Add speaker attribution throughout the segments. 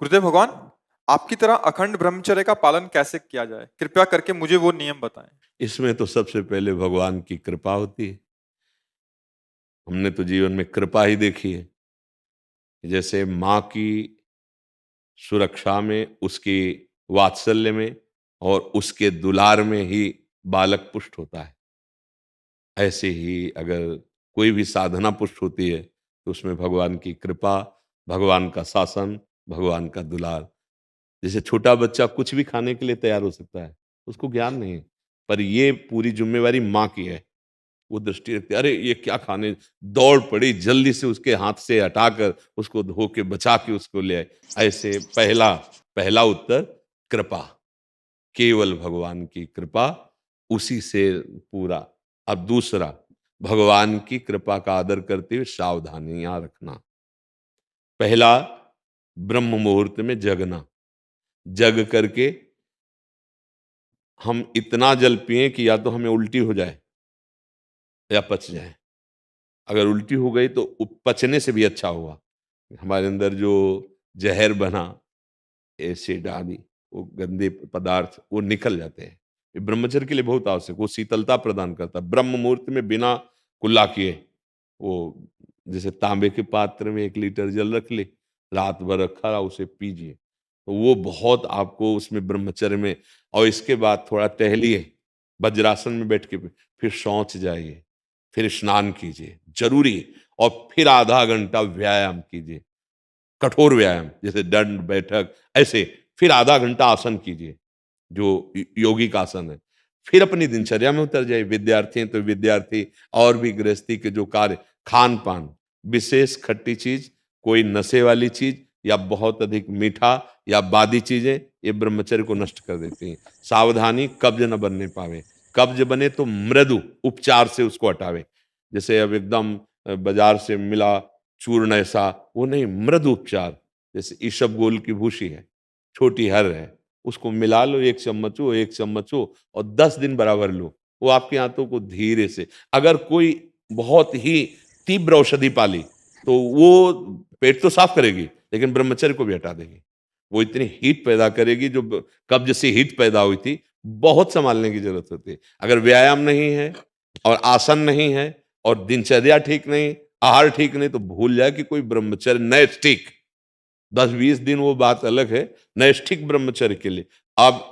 Speaker 1: गुरुदेव भगवान, आपकी तरह अखंड ब्रह्मचर्य का पालन कैसे किया जाए? कृपया करके मुझे वो नियम बताएं।
Speaker 2: इसमें तो सबसे पहले भगवान की कृपा होती है। हमने तो जीवन में कृपा ही देखी है। जैसे माँ की सुरक्षा में, उसकी वात्सल्य में और उसके दुलार में ही बालक पुष्ट होता है। ऐसे ही अगर कोई भी साधना पुष्ट होती है तो उसमें भगवान की कृपा, भगवान का शासन, भगवान का दुलार। जैसे छोटा बच्चा कुछ भी खाने के लिए तैयार हो सकता है, उसको ज्ञान नहीं है, पर ये पूरी जिम्मेवारी माँ की है। वो दृष्टि रखती है, अरे ये क्या खाने, दौड़ पड़ी, जल्दी से उसके हाथ से हटाकर उसको धो के बचा के उसको ले आए। ऐसे पहला पहला उत्तर कृपा, केवल भगवान की कृपा, उसी से पूरा। अब दूसरा, भगवान की कृपा का आदर करते हुए सावधानियां रखना। पहला, ब्रह्म मुहूर्त में जगना। जग करके हम इतना जल पिए कि या तो हमें उल्टी हो जाए या पच जाए। अगर उल्टी हो गई तो पचने से भी अच्छा हुआ, हमारे अंदर जो जहर बना, एसिड आदि, वो गंदे पदार्थ वो निकल जाते हैं। ये ब्रह्मचर्य के लिए बहुत आवश्यक, वो शीतलता प्रदान करता है। ब्रह्म मुहूर्त में बिना कुल्ला किए, वो जैसे तांबे के पात्र में 1 लीटर जल रख ले, रात भर रखा रहा, उसे पीजिए, तो वो बहुत आपको उसमें ब्रह्मचर्य में। और इसके बाद थोड़ा टहलिए, वज्रासन में बैठ के, फिर शौच जाइए, फिर स्नान कीजिए जरूरी, और फिर आधा घंटा व्यायाम कीजिए, कठोर व्यायाम जैसे दंड बैठक, ऐसे फिर आधा घंटा आसन कीजिए जो योगिक आसन है। फिर अपनी दिनचर्या में उतर जाइए। विद्यार्थी हैं तो विद्यार्थी, और भी गृहस्थी के जो कार्य, खान पान, विशेष खट्टी चीज, कोई नशे वाली चीज या बहुत अधिक मीठा या बादी चीजें, ये ब्रह्मचर्य को नष्ट कर देती हैं। सावधानी, कब्ज न बनने पावे। कब्ज बने तो मृदु उपचार से उसको हटावे। जैसे अब एकदम बाजार से मिला चूर्ण ऐसा, वो नहीं, मृदु उपचार। जैसे ईसबगोल की भूसी है, छोटी हर है, उसको मिला लो, 1 चम्मच हो, 1 चम्मच हो, और 10 दिन बराबर लो। वो आपके हाथों को धीरे से, अगर कोई बहुत ही तीव्र औषधि पाली तो वो पेट तो साफ करेगी लेकिन ब्रह्मचर्य को भी हटा देगी। वो इतनी हीट पैदा करेगी, जो कब्ज से हीट पैदा हुई थी, बहुत संभालने की जरूरत होती है। अगर व्यायाम नहीं है और आसन नहीं है और दिनचर्या ठीक नहीं, आहार ठीक नहीं, तो भूल जाए कि कोई ब्रह्मचर्य नैष्ठिक, 10-20 दिन वो बात अलग है, नैष्ठिक ब्रह्मचर्य के लिए। अब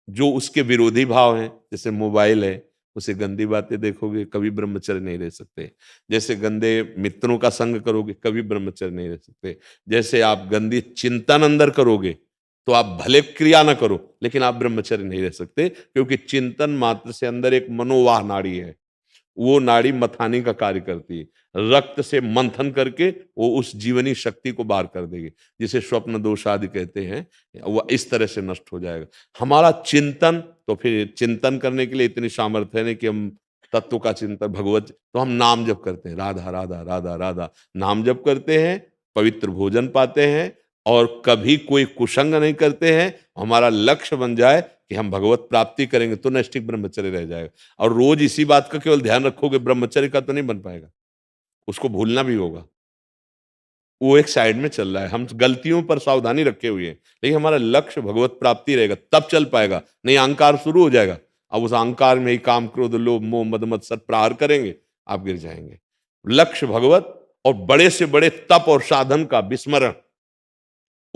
Speaker 2: जो उसके विरोधी भाव हैं, जैसे मोबाइल है, उसे गंदी बातें देखोगे, कभी ब्रह्मचर्य नहीं रह सकते। जैसे गंदे मित्रों का संग करोगे, कभी ब्रह्मचर्य नहीं रह सकते। जैसे आप गंदी चिंतन अंदर करोगे, तो आप भले क्रिया ना करो लेकिन आप ब्रह्मचर्य नहीं रह सकते, क्योंकि चिंतन मात्र से अंदर एक मनोवाह नाड़ी है, वो नाड़ी मथाने का कार्य करती है। रक्त से मंथन करके वो उस जीवनी शक्ति को बाहर कर देगी, जिसे स्वप्न दोष आदि कहते हैं। वो इस तरह से नष्ट हो जाएगा हमारा चिंतन। तो फिर चिंतन करने के लिए इतनी सामर्थ्य है नहीं कि हम तत्व का चिंतन, भगवत, तो हम नाम जप करते हैं, राधा राधा राधा राधा, नाम जप करते हैं, पवित्र भोजन पाते हैं, और कभी कोई कुसंग नहीं करते हैं। हमारा लक्ष्य बन जाए कि हम भगवत प्राप्ति करेंगे, तो नैष्ठिक ब्रह्मचर्य रह जाएगा। और रोज इसी बात का केवल ध्यान रखोगे, ब्रह्मचर्य का तो नहीं बन पाएगा, उसको भूलना भी होगा। वो एक साइड में चल रहा है, हम गलतियों पर सावधानी रखे हुए हैं, लेकिन हमारा लक्ष्य भगवत प्राप्ति रहेगा, तब चल पाएगा। नहीं, अहंकार शुरू हो जाएगा, अब उस अहंकार में ही काम, क्रोध, लोभ, मोह, मद मत्सर प्रहार करेंगे, आप गिर जाएंगे। लक्ष्य भगवत, और बड़े से बड़े तप और साधन का विस्मरण,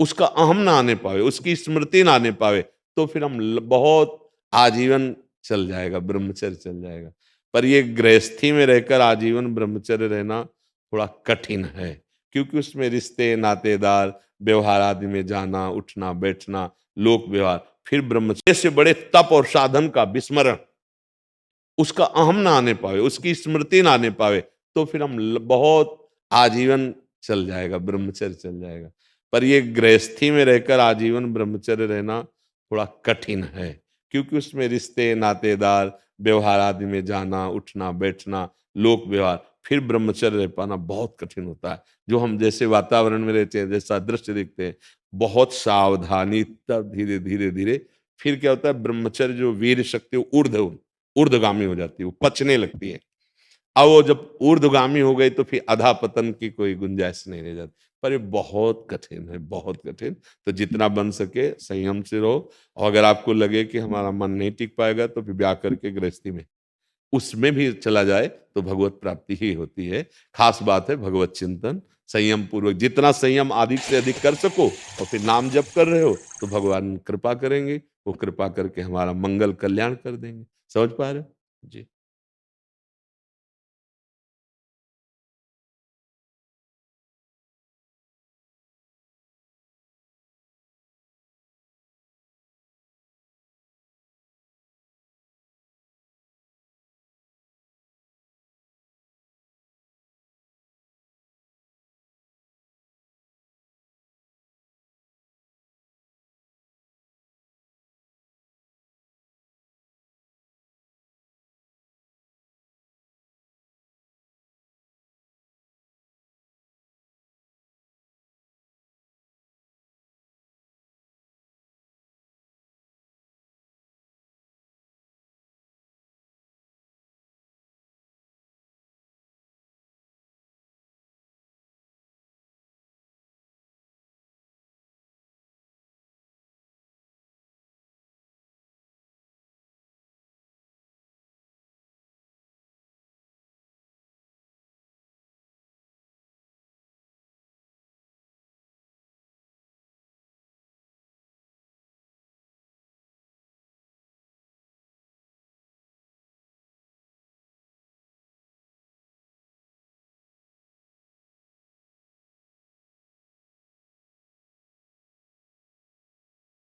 Speaker 2: उसका अहम ना आने पावे, उसकी स्मृति ना आने पावे, तो फिर हम बहुत आजीवन चल जाएगा, ब्रह्मचर्य चल जाएगा। पर ये गृहस्थी में रहकर आजीवन ब्रह्मचर्य रहना थोड़ा कठिन है, क्योंकि उसमें रिश्ते, नातेदार, व्यवहार आदि में जाना, उठना बैठना, लोक व्यवहार, फिर ब्रह्मचर्य से बड़े तप और साधन का विस्मरण, उसका अहम ना आने पावे, उसकी स्मृति ना आने पावे, तो फिर हम बहुत आजीवन चल जाएगा, ब्रह्मचर्य चल जाएगा। पर ये गृहस्थी में रहकर आजीवन ब्रह्मचर्य रहना थोड़ा कठिन है, क्योंकि उसमें रिश्ते, नातेदार, व्यवहार आदि में जाना, उठना बैठना, लोक व्यवहार, फिर ब्रह्मचर्य रह पाना बहुत कठिन होता है। जो हम जैसे वातावरण में रहते हैं, जैसा दृश्य देखते हैं, बहुत सावधानी, तब धीरे धीरे धीरे फिर क्या होता है, ब्रह्मचर्य जो वीर शक्ति ऊर्ध्वगामी हो जाती है, वो पचने लगती है। अब वो जब ऊर्ध्वगामी हो गई तो फिर अधा पतन की कोई गुंजाइश नहीं रह जाती। पर ये बहुत कठिन है, बहुत कठिन। तो जितना बन सके संयम से रहो, और अगर आपको लगे कि हमारा मन नहीं टिक पाएगा तो फिर ब्याह करके गृहस्थी में उसमें भी चला जाए तो भगवत प्राप्ति ही होती है। खास बात है भगवत चिंतन, संयम पूर्वक, जितना संयम अधिक से अधिक कर सको और फिर नाम जप कर रहे हो तो भगवान कृपा करेंगे, वो कृपा करके हमारा मंगल कल्याण कर देंगे। समझ पा रहे हो जी?